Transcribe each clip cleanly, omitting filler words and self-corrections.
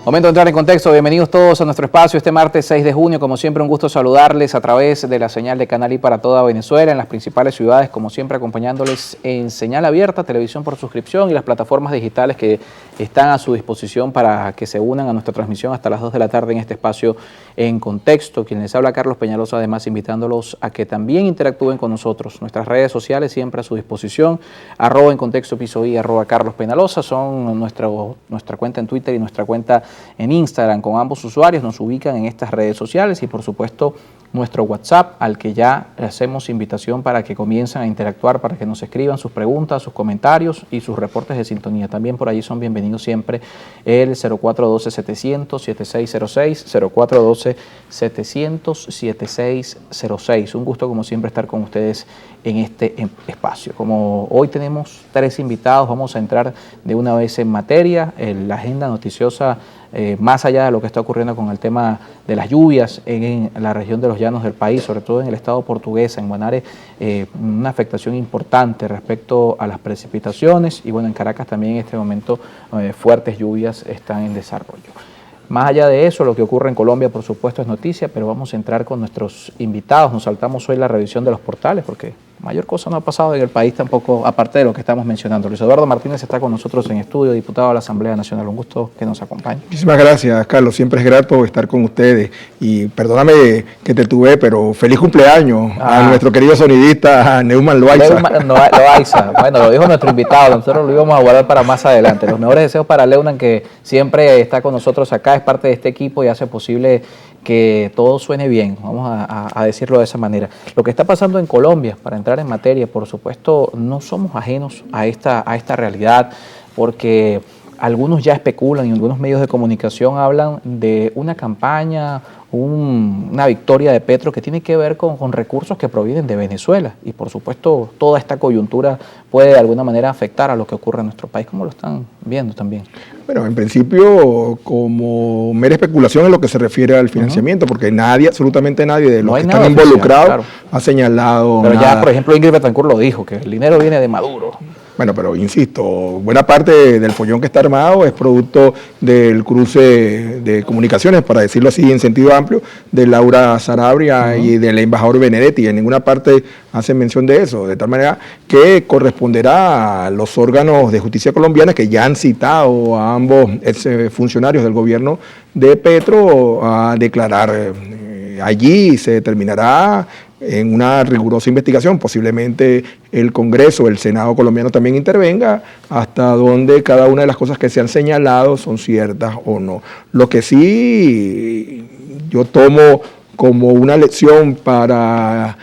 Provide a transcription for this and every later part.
Momento de entrar en contexto. Bienvenidos todos a nuestro espacio este martes 6 de junio. Como siempre, un gusto saludarles a través de la señal de Canal I para toda Venezuela, en las principales ciudades, como siempre acompañándoles en señal abierta, televisión por suscripción y las plataformas digitales que están a su disposición para que se unan a nuestra transmisión hasta las 2 de la tarde en este espacio en contexto. Quien les habla, Carlos Peñalosa, además invitándolos a que también interactúen con nosotros. Nuestras redes sociales siempre a su disposición, @encontexto_i, @Carlos Peñalosa, son nuestra cuenta en Twitter y nuestra cuenta en Instagram. Con ambos usuarios nos ubican en estas redes sociales y por supuesto nuestro WhatsApp, al que ya hacemos invitación para que comiencen a interactuar, para que nos escriban sus preguntas, sus comentarios y sus reportes de sintonía. También por allí son bienvenidos siempre el 0412-700-7606, 0412-700-7606. Un gusto como siempre estar con ustedes en este espacio. Como hoy tenemos 3 invitados, vamos a entrar de una vez en materia. La agenda noticiosa, más allá de lo que está ocurriendo con el tema de las lluvias en la región de los llanos del país, sobre todo en el estado Portuguesa, en Guanare, una afectación importante respecto a las precipitaciones, y bueno, en Caracas también en este momento fuertes lluvias están en desarrollo. Más allá de eso, lo que ocurre en Colombia, por supuesto, es noticia, pero vamos a entrar con nuestros invitados. Nos saltamos hoy la revisión de los portales, porque mayor cosa no ha pasado en el país tampoco, aparte de lo que estamos mencionando. Luis Eduardo Martínez está con nosotros en estudio, diputado de la Asamblea Nacional. Un gusto que nos acompañe. Muchísimas gracias, Carlos. Siempre es grato estar con ustedes. Y perdóname que te tuve, pero feliz cumpleaños a nuestro querido sonidista Neumann Loaiza. Loaiza. Bueno, lo dijo nuestro invitado. Nosotros lo íbamos a guardar para más adelante. Los mejores deseos para Leunan, que siempre está con nosotros acá, es parte de este equipo y hace posible que todo suene bien, vamos a decirlo de esa manera. Lo que está pasando en Colombia, para entrar en materia, por supuesto, no somos ajenos a esta realidad, porque algunos ya especulan y algunos medios de comunicación hablan de una campaña, una victoria de Petro que tiene que ver con recursos que provienen de Venezuela, y por supuesto toda esta coyuntura puede de alguna manera afectar a lo que ocurre en nuestro país. ¿Cómo lo están viendo también? Bueno, en principio como mera especulación en lo que se refiere al financiamiento, porque nadie, absolutamente nadie de los que están involucrados ha señalado Pero nada. Ya, por ejemplo, Ingrid Betancourt lo dijo, que el dinero viene de Maduro. Bueno, pero insisto, buena parte del follón que está armado es producto del cruce de comunicaciones, para decirlo así en sentido amplio, de Laura Sarabia y del embajador Benedetti. En ninguna parte hacen mención de eso, de tal manera que corresponderá a los órganos de justicia colombianos, que ya han citado a ambos funcionarios del gobierno de Petro a declarar. Allí se determinará en una rigurosa investigación, posiblemente el Congreso, el Senado colombiano también intervenga, hasta donde cada una de las cosas que se han señalado son ciertas o no. Lo que sí yo tomo como una lección para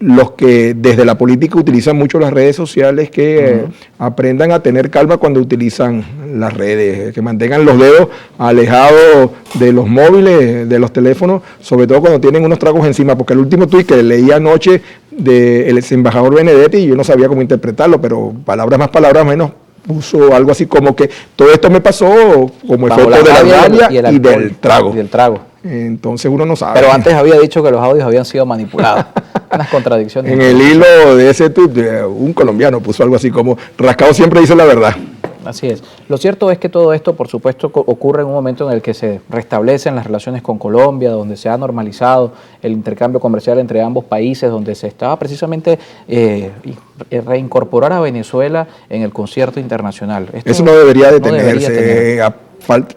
los que desde la política utilizan mucho las redes sociales, que aprendan a tener calma cuando utilizan las redes, que mantengan los dedos alejados de los móviles, de los teléfonos, sobre todo cuando tienen unos tragos encima, porque el último tuit que leí anoche del ex embajador Benedetti, yo no sabía cómo interpretarlo, pero palabras más, palabras menos, puso algo así como que todo esto me pasó como efecto de la rabia y del trago. Entonces uno no sabe. Pero antes había dicho que los audios habían sido manipulados. Unas contradicciones. En el hilo de ese tuit, un colombiano puso algo así como: Rascado siempre dice la verdad. Así es. Lo cierto es que todo esto, por supuesto, ocurre en un momento en el que se restablecen las relaciones con Colombia, donde se ha normalizado el intercambio comercial entre ambos países, donde se estaba precisamente reincorporar a Venezuela en el concierto internacional. Eso no debería detenerse.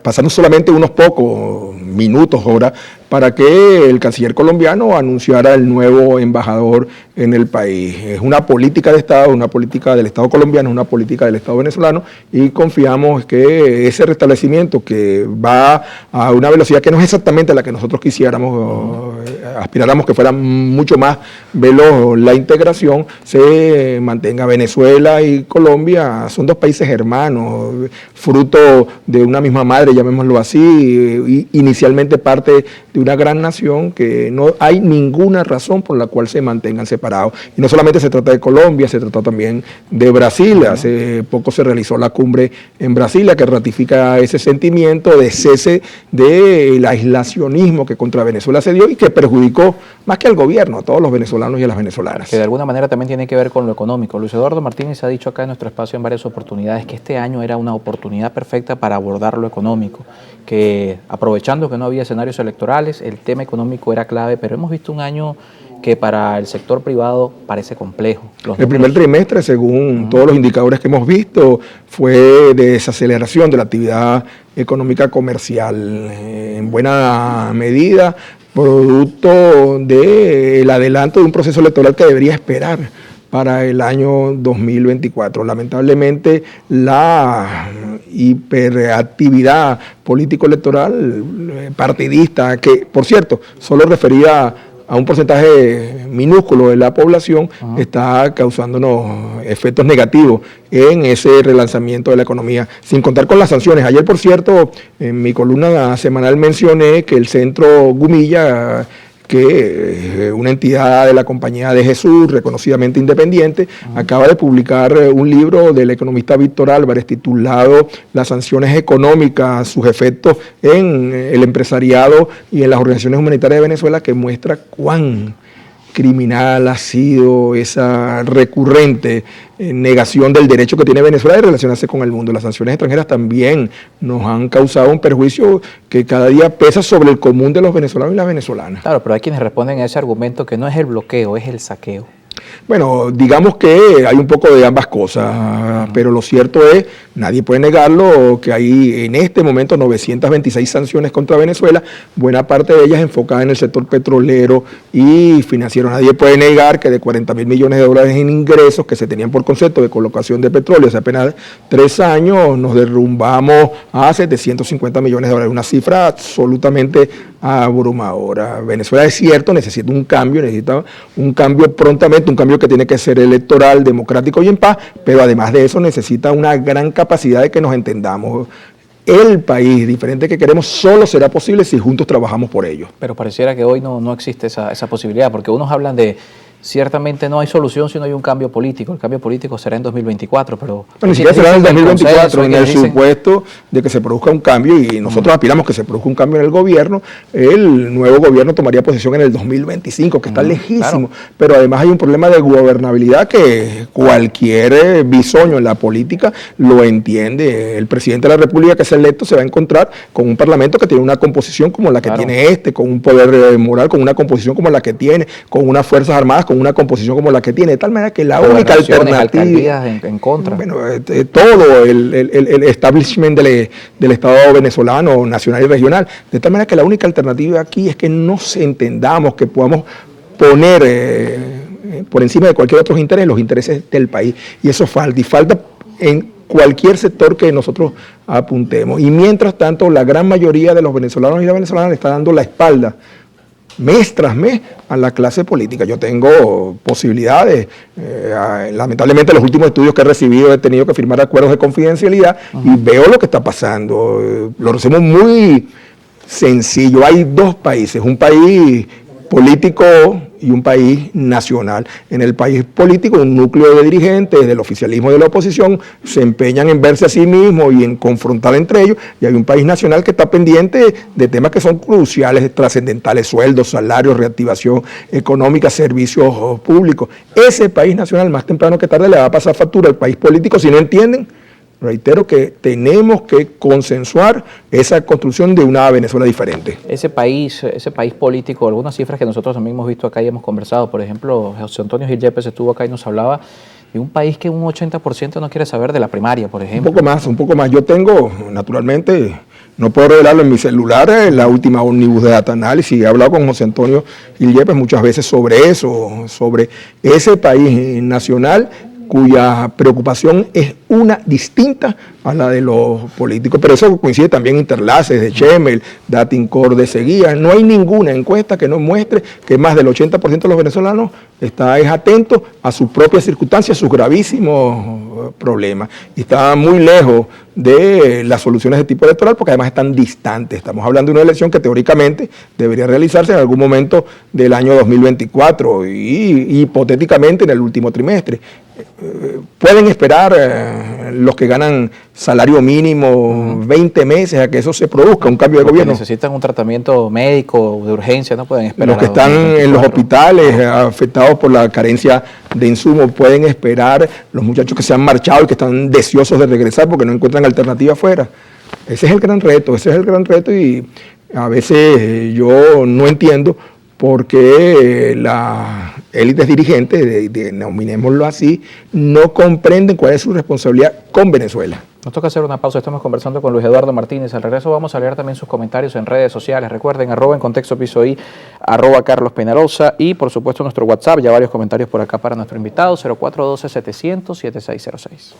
Pasando solamente unos pocos minutos, horas, para que el canciller colombiano anunciara el nuevo embajador en el país. Es una política de Estado, una política del Estado colombiano, una política del Estado venezolano, y confiamos que ese restablecimiento, que va a una velocidad que no es exactamente la que nosotros quisiéramos, aspiráramos que fuera mucho más veloz la integración, se mantenga. Venezuela y Colombia son 2 países hermanos, fruto de una misma madre, llamémoslo así, inicialmente inicialmente parte de una gran nación, que no hay ninguna razón por la cual se mantengan separados. Y no solamente se trata de Colombia, se trata también de Brasil. Hace poco se realizó la cumbre en Brasilia que ratifica ese sentimiento de cese del aislacionismo que contra Venezuela se dio y que perjudicó más que al gobierno, a todos los venezolanos y a las venezolanas. Que de alguna manera también tiene que ver con lo económico. Luis Eduardo Martínez ha dicho acá en nuestro espacio en varias oportunidades que este año era una oportunidad perfecta para abordar lo económico, que aprovechando que no había escenarios electorales, el tema económico era clave, pero hemos visto un año que para el sector privado parece complejo. El primer trimestre, según todos los indicadores que hemos visto, fue de desaceleración de la actividad económica comercial, en buena medida producto del adelanto de un proceso electoral que debería esperar para el año 2024. Lamentablemente, la hiperactividad político-electoral partidista, que por cierto, solo refería a un porcentaje minúsculo de la población, está causándonos efectos negativos en ese relanzamiento de la economía, sin contar con las sanciones. Ayer, por cierto, en mi columna semanal mencioné que el Centro Gumilla, que una entidad de la Compañía de Jesús, reconocidamente independiente, acaba de publicar un libro del economista Víctor Álvarez titulado Las sanciones económicas, sus efectos en el empresariado y en las organizaciones humanitarias de Venezuela, que muestra cuán criminal ha sido esa recurrente negación del derecho que tiene Venezuela de relacionarse con el mundo. Las sanciones extranjeras también nos han causado un perjuicio que cada día pesa sobre el común de los venezolanos y las venezolanas. Claro, pero hay quienes responden a ese argumento que no es el bloqueo, es el saqueo. Bueno, digamos que hay un poco de ambas cosas, pero lo cierto es, nadie puede negarlo, que hay en este momento 926 sanciones contra Venezuela, buena parte de ellas enfocadas en el sector petrolero y financiero. Nadie puede negar que de 40.000 millones de dólares en ingresos que se tenían por concepto de colocación de petróleo hace apenas 3 años, nos derrumbamos a 750 millones de dólares, una cifra absolutamente abrumadora. Venezuela, es cierto, necesita un cambio prontamente, un cambio que tiene que ser electoral, democrático y en paz, pero además de eso necesita una gran capacidad de que nos entendamos. El país diferente que queremos solo será posible si juntos trabajamos por ello. Pero pareciera que hoy no existe esa posibilidad, porque unos hablan de ciertamente no hay solución si no hay un cambio político. El cambio político será en 2024, pero... Ni siquiera será en el 2024, en el supuesto de que se produzca un cambio, y nosotros aspiramos que se produzca un cambio en el gobierno. El nuevo gobierno tomaría posesión en el 2025, que está lejísimo, claro. Pero además hay un problema de gobernabilidad que cualquier bisoño en la política lo entiende. El presidente de la República que es electo se va a encontrar con un parlamento que tiene una composición como la que tiene con un poder moral, con una composición como la que tiene, con unas fuerzas armadas, con una composición como la que tiene, de tal manera que la única alternativa, en contra. Bueno, todo el establishment del Estado venezolano, nacional y regional, de tal manera que la única alternativa aquí es que nos entendamos, que podamos poner por encima de cualquier otro interés los intereses del país, y eso falta, y falta en cualquier sector que nosotros apuntemos, y mientras tanto la gran mayoría de los venezolanos y las venezolanas le está dando la espalda mes tras mes a la clase política. Yo tengo posibilidades, lamentablemente los últimos estudios que he recibido he tenido que firmar acuerdos de confidencialidad y veo lo que está pasando. Lo hacemos muy sencillo. Hay dos países, un país político y un país nacional. En el país político, un núcleo de dirigentes del oficialismo y de la oposición se empeñan en verse a sí mismos y en confrontar entre ellos, y hay un país nacional que está pendiente de temas que son cruciales, trascendentales: sueldos, salarios, reactivación económica, servicios públicos. Ese país nacional, más temprano que tarde, le va a pasar factura al país político si no entienden. Reitero que tenemos que consensuar esa construcción de una Venezuela diferente. Ese país político, algunas cifras que nosotros también hemos visto acá y hemos conversado, por ejemplo, José Antonio Gil Yepes estuvo acá y nos hablaba de un país que un 80% no quiere saber de la primaria, por ejemplo. Un poco más. Yo tengo, naturalmente, no puedo revelarlo en mi celular, la última ómnibus de data análisis. He hablado con José Antonio Gil Yepes muchas veces sobre eso, sobre ese país nacional, cuya preocupación es una distinta a la de los políticos. Pero eso coincide también Interlaces, de Chemel, Datincor, de Seguía. No hay ninguna encuesta que nos muestre que más del 80% de los venezolanos es atento a sus propias circunstancias, sus gravísimos problemas. Y está muy lejos de las soluciones de tipo electoral porque además están distantes. Estamos hablando de una elección que teóricamente debería realizarse en algún momento del año 2024 y hipotéticamente en el último trimestre. Pueden esperar los que ganan salario mínimo 20 meses a que eso se produzca, un cambio de gobierno. Necesitan un tratamiento médico de urgencia, no pueden esperar. Los que están en los hospitales afectados por la carencia de insumos pueden esperar, los muchachos que se han marchado y que están deseosos de regresar porque no encuentran alternativa afuera. Ese es el gran reto, y a veces yo no entiendo por qué las élites dirigentes, nominémoslo así, no comprenden cuál es su responsabilidad con Venezuela. Nos toca hacer una pausa, estamos conversando con Luis Eduardo Martínez. Al regreso vamos a leer también sus comentarios en redes sociales. Recuerden, @en contexto piso I, @Carlos Peñalosa y por supuesto nuestro WhatsApp. Ya varios comentarios por acá para nuestro invitado, 0412-700-7606.